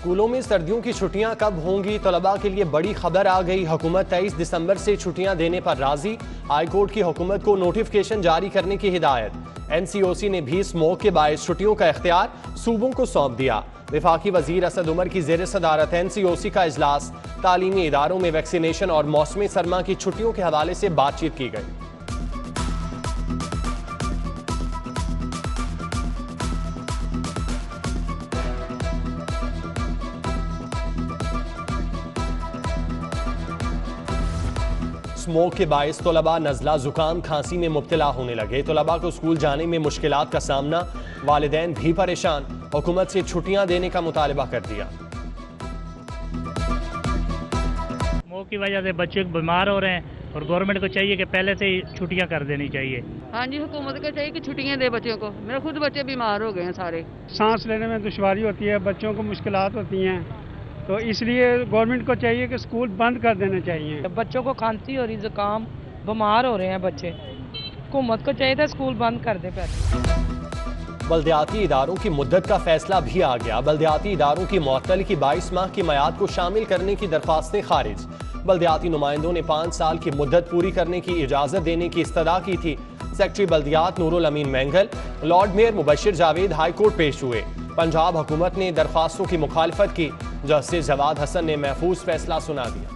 स्कूलों में सर्दियों की छुट्टियां कब होंगी? तलबा के लिए बड़ी खबर आ गई। हुकूमत 23 दिसंबर से छुट्टियां देने पर राजी। हाई कोर्ट की हुकूमत को नोटिफिकेशन जारी करने की हिदायत। NCOC ने भी स्मोक के बायस छुट्टियों का इख्तियार सूबों को सौंप दिया। वफाकी वजीर असद उमर की जेर सदारत NCOC का इजलास। तालीमी इदारों में वैक्सीनेशन और मौसमी सरमा की छुट्टियों के हवाले से बातचीत की गई। स्मोक के बायस तलबा नज़ला जुकाम खांसी में मुब्तला होने लगे। तलबा को स्कूल जाने में मुश्किलात का सामना। वालिदैन भी परेशान। हुकूमत से छुट्टियां देने का मुतालबा कर दिया। स्मोक की वजह से बच्चे बीमार हो रहे हैं और गवर्नमेंट को चाहिए कि पहले से ही छुट्टियां कर देनी चाहिए। हाँ जी, हुकूमत को चाहिए कि छुट्टियां दे बच्चों को। मेरे खुद बच्चे बीमार हो गए हैं सारे। सांस लेने में दुश्वारी होती है, बच्चों को मुश्किलात होती हैं, तो इसलिए गवर्नमेंट को चाहिए कि स्कूल बंद कर देने चाहिए। बच्चों को खांसी हो रही, जुकाम, बीमार हो रहे हैं बच्चे। हुकूमत को चाहिए था स्कूल बंद कर दे पहले। बल्दियाती इदारों की मुद्दत का फैसला भी आ गया। बल्दियाती इदारों की मुअत्तली की 22 माह की मियाद को शामिल करने की दरख्वास्तें खारिज। बल्दियाती नुमाइंदों ने 5 साल की मुद्दत पूरी करने की इजाजत देने की इस्तदा की थी। सेक्रेटरी बल्दियात Noorul Amin Mengal, Lord Mayor Mubashir Javed High Court पेश हुए। पंजाब हुकूमत ने दरख्वास्तों की मुखालफत की। जस्टिस जवाद हसन ने महफूज फैसला सुना दिया।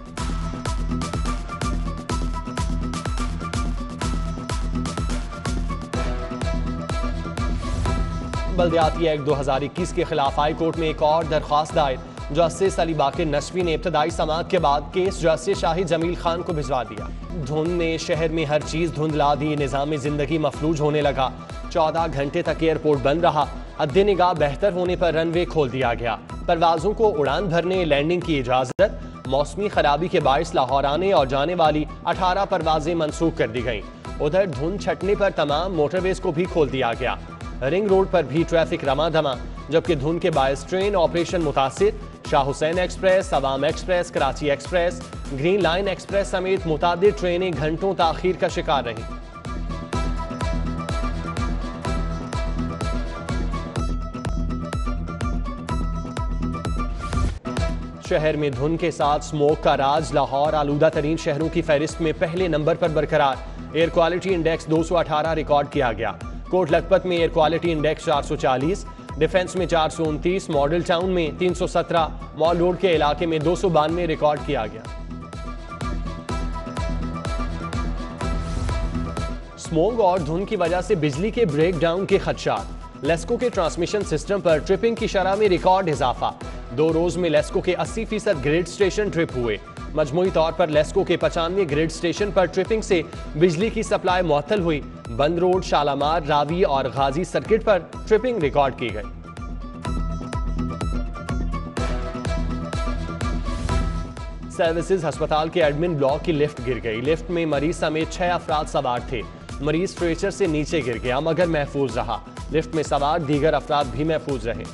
बल्दियाती एक्ट 2021 के खिलाफ हाई कोर्ट में एक और दरख्वास्त दायर। जस्टिस अली बाकिर नसवी ने इब्तदाई समाअत के बाद केस जस्टिस शाहिद जमील खान को भिजवा दिया। धुंध ने शहर में हर चीज धुंधला दी। निजाम जिंदगी मफलूज होने लगा। 14 घंटे तक एयरपोर्ट बंद रहा। अद्दे निगाह बेहतर होने पर रनवे खोल दिया गया। परवाजों को उड़ान भरने लैंडिंग की इजाजत। मौसमी खराबी के बायस लाहौर आने और जाने वाली 18 परवाजें मनसूख कर दी गईं। उधर धुंध छटने पर तमाम मोटरवेज को भी खोल दिया गया। रिंग रोड पर भी ट्रैफिक रमादमा, जबकि धुंध के बायस ट्रेन ऑपरेशन मुतासिर। शाह हुसैन एक्सप्रेस, अवाम express, Karachi express, green line express समेत मुतादिद ट्रेनें घंटों ताखीर का शिकार रहीं। शहर में धुंध के साथ स्मोक का राज। लाहौर आलूदा तरीन शहरों की फहरिस्त में पहले नंबर पर बरकरार। एयर क्वालिटी इंडेक्स 218 रिकॉर्ड किया गया। कोट लखपत में एयर क्वालिटी इंडेक्स 440, डिफेंस में 429, मॉडल टाउन में 317, मॉल रोड के इलाके में 292 रिकॉर्ड किया गया। स्मोक और धुंध की वजह से बिजली के ब्रेक डाउन के खदशात। लेस्को के ट्रांसमिशन सिस्टम पर ट्रिपिंग की शरह में रिकॉर्ड इजाफा। 2 रोज में लेस्को के 80% ग्रिड स्टेशन ट्रिप हुए। मजमूई तौर पर लेस्को के 95 ग्रिड स्टेशन पर ट्रिपिंग से बिजली की सप्लाई मुअत्तल हुई। बंद रोड, शालामार, रावी और गाजी सर्किट पर ट्रिपिंग रिकॉर्ड की गई। सर्विसेज अस्पताल के एडमिन ब्लॉक की लिफ्ट गिर गई। लिफ्ट में मरीज समेत 6 अफराद सवार थे। मरीज स्ट्रेचर से नीचे गिर गया मगर महफूज रहा। लिफ्ट में सवार दीगर अफराद भी महफूज रहे।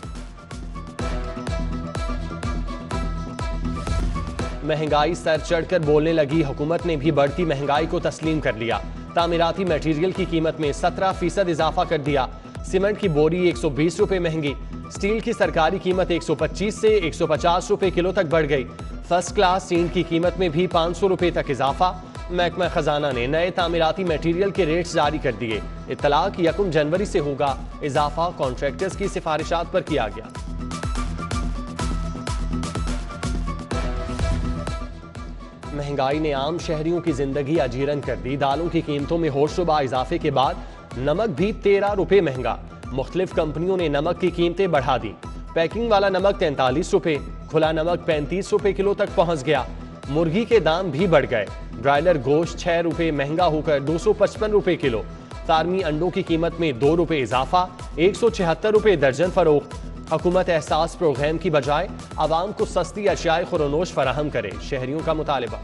महंगाई सर चढ़कर बोलने लगी। हुकूमत ने भी बढ़ती महंगाई को तस्लीम कर लिया। तामीराती मटेरियल की कीमत में 17% इजाफा कर दिया। सीमेंट की बोरी 120 रुपए महंगी। स्टील की सरकारी कीमत 125 से 150 रुपए किलो तक बढ़ गई। फर्स्ट क्लास सीमेंट की कीमत में भी 500 रुपए तक इजाफा। महकमा खजाना ने नए तामीराती मटेरियल के रेट्स जारी कर दिए। इत्तलाक 1 जनवरी से होगा। इजाफा कॉन्ट्रैक्टर्स की सिफारिशात पर किया गया। महंगाई ने आम शहरियों की जिंदगी अजीरन कर दी। दालों की कीमतों में होशरुबा इजाफे के बाद नमक भी 13 रुपए महंगा। मुख्तलिफ कंपनियों ने नमक की कीमतें बढ़ा दी। पैकिंग वाला नमक 43 रुपए, खुला नमक 35 रुपए किलो तक पहुंच गया। मुर्गी के दाम भी बढ़ गए। ब्रायलर गोश्त 6 रुपए महंगा होकर 255 रुपए किलो। फार्मी अंडों की कीमत में 2 रुपए इजाफा, 176 रुपए दर्जन फरोख्त। हुकूमत एहसास प्रोग्राम की बजाय आवाम को सस्ती अशियाए खुरोनोश फराहम करे, शहरियों का मुतालिबा।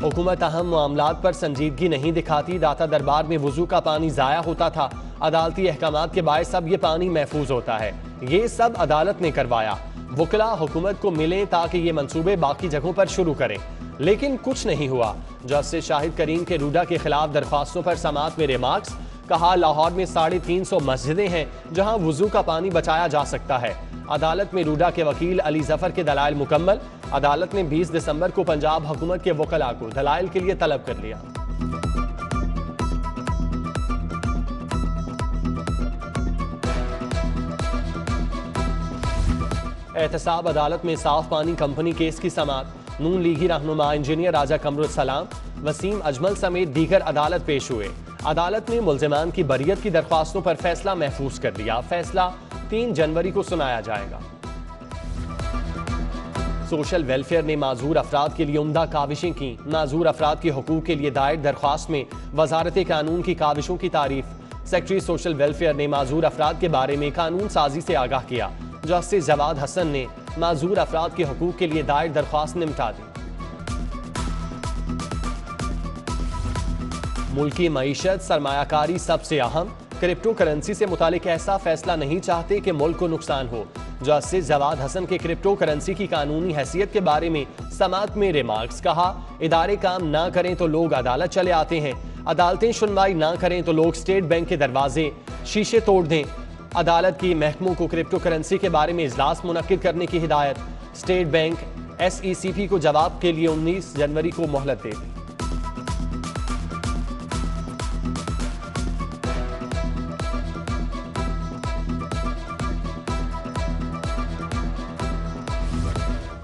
हुकूमत अहम मामलात पर संजीदगी नहीं दिखाती। दाता दरबार में वुजू का पानी जाया होता था। अदालती अहकामात के बायस अब ये पानी महफूज होता है। ये सब अदालत ने करवाया। वकला हुकूमत को मिले ताकि ये मंसूबे बाकी जगहों पर शुरू करें, लेकिन कुछ नहीं हुआ। जस्टिस शाहिद करीम के रूडा के खिलाफ दरख्वास्तों पर समाअत में रिमार्क्स। कहा लाहौर में 350 मस्जिदें हैं जहां वुजू का पानी बचाया जा सकता है। अदालत में रूडा के वकील अली जफर के दलाइल मुकम्मल। अदालत ने 20 दिसंबर को पंजाब हुकूमत के वकला को दलाइल के लिए तलब कर लिया। एहतसाब अदालत में साफ पानी कंपनी केस की समाअत। नून लीगी रहनुमा इंजीनियर राजा कमरुल वसीम अजमल समेत दीगर अदालत पेश हुए। अदालत ने मुल्जिमान की बरियत की दरख्वास्तों पर फैसला महफूज कर लिया। फैसला 3 जनवरी को सुनाया जाएगा। सोशल वेलफेयर ने माजूर अफराद के लिए उम्दा काविशें की। माजूर अफराद के हकूक के लिए दायर दरख्वास्त में वजारत कानून की काविशों की तारीफ। सेक्रेटरी सोशल वेलफेयर ने माजूर अफराद के बारे में कानून साजी से आगाह किया। जस्टिस जवाद हसन ने माजूर अफराद के हकूक के लिए दायर दरख्वास्त निपटा दी। मुल्की मईशत सरमायाकारी सबसे अहम। क्रिप्टो करेंसी से मुतालिक ऐसा फैसला नहीं चाहते कि मुल्क को नुकसान हो। जस्टिस जवाद हसन के क्रिप्टो करेंसी की कानूनी हैसियत के बारे में समाअत में रिमार्क्स। कहा इदारे काम ना करें तो लोग अदालत चले आते हैं, अदालतें सुनवाई ना करें तो लोग स्टेट बैंक के दरवाजे शीशे तोड़ दें। अदालत की महकमों को क्रिप्टो करेंसी के बारे में इजलास मुनक्किद करने की हिदायत। स्टेट बैंक SECP को जवाब के लिए 19 जनवरी को मोहलत दे दी।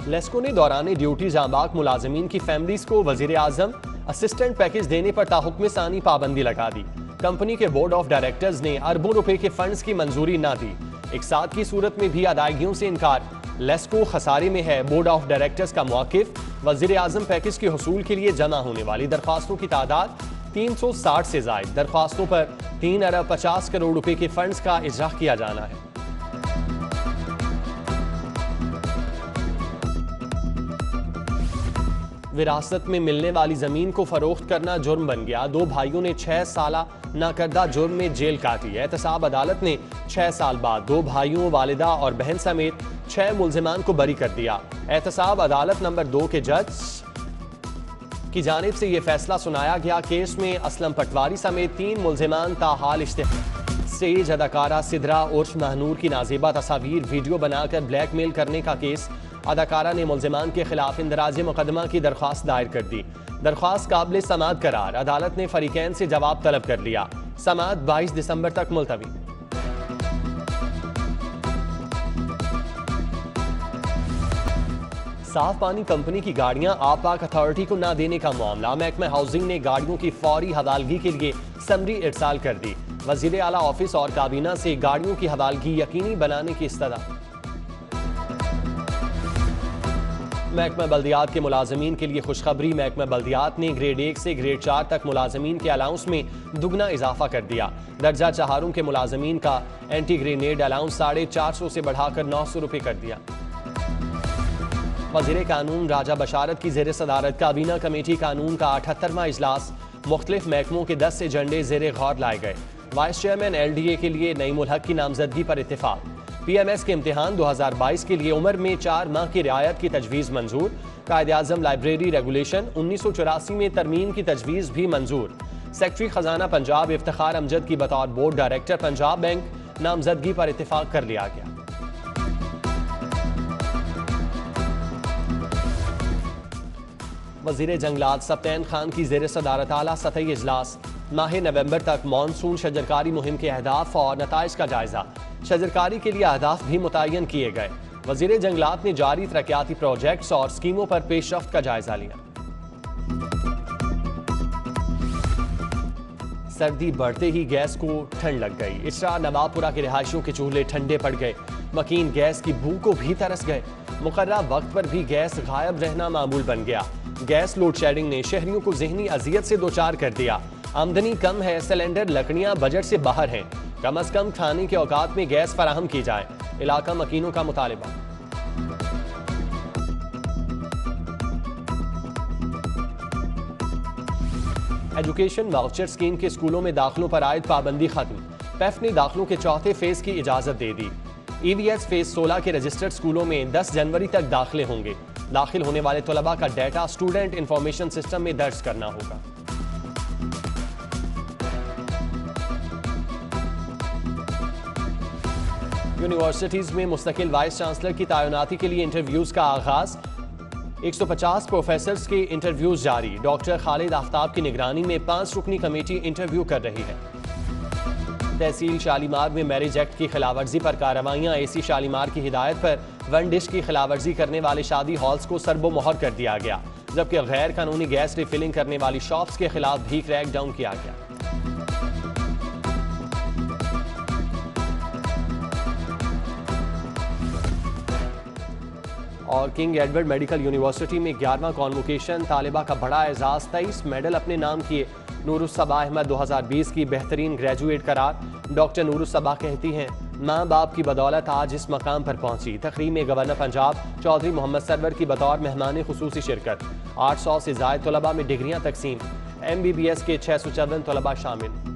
लेस्को ने दौरान ड्यूटी जांबाक मुलाजमीन की फैमिलीज को वजीर आजम असिस्टेंट पैकेज देने पर ताहुक्म सानी पाबंदी लगा दी। कंपनी के बोर्ड ऑफ डायरेक्टर्स ने अरबों रुपए के फंड्स की मंजूरी ना दी। इकसाद की सूरत में भी अदायगियों से इनकार। लेस्को खसारे में है। बोर्ड ऑफ डायरेक्टर्स का मौकिफ। वजीर आजम पैकेज के हुसूल के लिए जमा होने वाली दरख्वास्तों की तादाद 360 से जायद। दरख्वास्तों पर 3 अरब 50 करोड़ रुपए के फंड्स का इजरा किया जाना है। विरासत में मिलने वाली जमीन को फरोख्त करना जुर्म बन गया। 2 भाइयों ने 6 साला नाकर्दा जुर्म में जेल काटी। एहतसाब अदालत ने 6 साल बाद 2 भाइयों, वालिदा और बहन समेत 6 मुल्जिमान को बरी कर दिया। एहतसाब अदालत नंबर 2 के जज की जानिब से यह फैसला सुनाया गया। केस में असलम पटवारी समेत 3 मुल्जिमान ताहाल इश्तिहार। स्टेज अदाकारा सिदरा उर्फ महनूर की नाजेबा तस्वीर वीडियो बनाकर ब्लैकमेल करने का केस। अदाकारा ने मुल्जिमान के खिलाफ इंदराज मुकदमा की दरख्वास्त दायर कर दी। दरख्वास्त काबिल समाअत करार। अदालत ने फरीकैन से जवाब तलब कर लिया। समाअत 22 दिसंबर तक मुलतवी। साफ पानी कंपनी की गाड़ियां आपाक अथॉरिटी को न देने का मामला। महकमा हाउसिंग ने गाड़ियों की फौरी हवालगी के लिए समरी इरसाल कर दी। वजीर आला ऑफिस और काबीना से गाड़ियों की हवालगी यकीनी बनाने की इस्तदा। महकमा बल्दियात के मुलाजमीन के लिए खुशखबरी। महकमा बल्दियात ने ग्रेड 1 से ग्रेड 4 तक मुलाजमीन के अलाउंस में दुगना इजाफा कर दिया। दर्जा चहारों के मुलाजमीन का एंटी ग्रेनेड अलाउंस 450 से बढ़ाकर 900 रुपये कर दिया। वज़ीर कानून राजा बशारत की ज़ेर सदारत काबीना कमेटी कानून का 78वां इजलास। मुख्तलिफ महकमों के 10 एजेंडे ज़ेर गौर लाए गए। वाइस चेयरमैन LDA के लिए नईम उल हक की नामजदगी पर इत्तेफाक। PMS के इम्तिहान 2022 के लिए उम्र में 4 माह की रियायत की तजवीज़ मंजूर। कायदे-आज़म लाइब्रेरी रेगुलेशन 1984 में तरमीम की तजवीज़ भी मंजूर। सेक्रेटरी खजाना पंजाब इफ्तिखार अमजद की बतौर बोर्ड डायरेक्टर पंजाब बैंक नामजदगी पर इत्तेफाक कर लिया गया। वज़ीर जंगलात सप्तैन खान की ज़ेर सदारत आला सतही इजलास। माह नवंबर तक मानसून शजरकारी मुहिम के अहदाफ और नताइज का जायजा। शजरकारी के लिए अहदाफ भी मुतय्यन किए गए। वज़ीर जंगलात ने जारी तरक्याती प्रोजेक्ट्स और स्कीमों पर पेशरफ्त का जायजा लिया। सर्दी बढ़ते ही गैस को ठंड लग गई। इसरा नवाबपुरा के रिहायशियों के चूल्हे ठंडे पड़ गए। मकीन गैस की बू को भी तरस गए। मुकर्रर वक्त पर भी गैस गायब रहना मामूल बन गया। गैस लोड शेडिंग ने शहरियों को ज़हनी अजियत से दोचार कर दिया। आमदनी कम है, सिलेंडर लकड़ियां बजट से बाहर हैं। कम अज कम खाने के औकात में गैस फराहम की जाए। इलाका मकीनों का मुतालिबा। एजुकेशन वाउचर स्कीम के स्कूलों में दाखिलों पर आयद पाबंदी खत्म। पेफ ने दाखिलों के चौथे फेज की इजाजत दे दी। EVS फेज 16 के रजिस्टर्ड स्कूलों में 10 जनवरी तक दाखिले होंगे। दाखिल होने वाले तलबा का डाटा स्टूडेंट इंफॉर्मेशन सिस्टम में दर्ज करना होगा। यूनिवर्सिटीज में मुस्तकिल वाइस चांसलर की तैनाती के लिए इंटरव्यूज का आगाज। 150 प्रोफेसर्स के इंटरव्यूज जारी। डॉक्टर खालिद आफ्ताब की निगरानी में 5 रुकनी कमेटी इंटरव्यू कर रही है। तहसील शालीमार में मैरिज एक्ट की खिलाफवर्जी पर कार्रवाइयां। एसी शालीमार की हिदायत पर वन डिश की खिलाफवर्जी करने वाले शादी हॉल्स को सरबो मोहर कर दिया गया, जबकि गैर कानूनी गैस रिफिलिंग करने वाली शॉप्स के खिलाफ भी क्रैक डाउन किया गया। और किंग एडवर्ड मेडिकल यूनिवर्सिटी में 11वां कॉन्वोकेशन। तालिबा का बड़ा एजाज, 23 मेडल अपने नाम किए। नूरुस्सबा अहमद 2020 की बेहतरीन ग्रेजुएट करार। डॉक्टर नूरुस्सबा कहती हैं, माँ बाप की बदौलत आज इस मकाम पर पहुंची। तकरीब में गवर्नर पंजाब चौधरी मोहम्मद सरवर की बतौर मेहमान खुसूसी शिरकत। 800 से ज़ायद तलबा में डिग्रियां तकसीम। MBBS के 654 तलबा शामिल।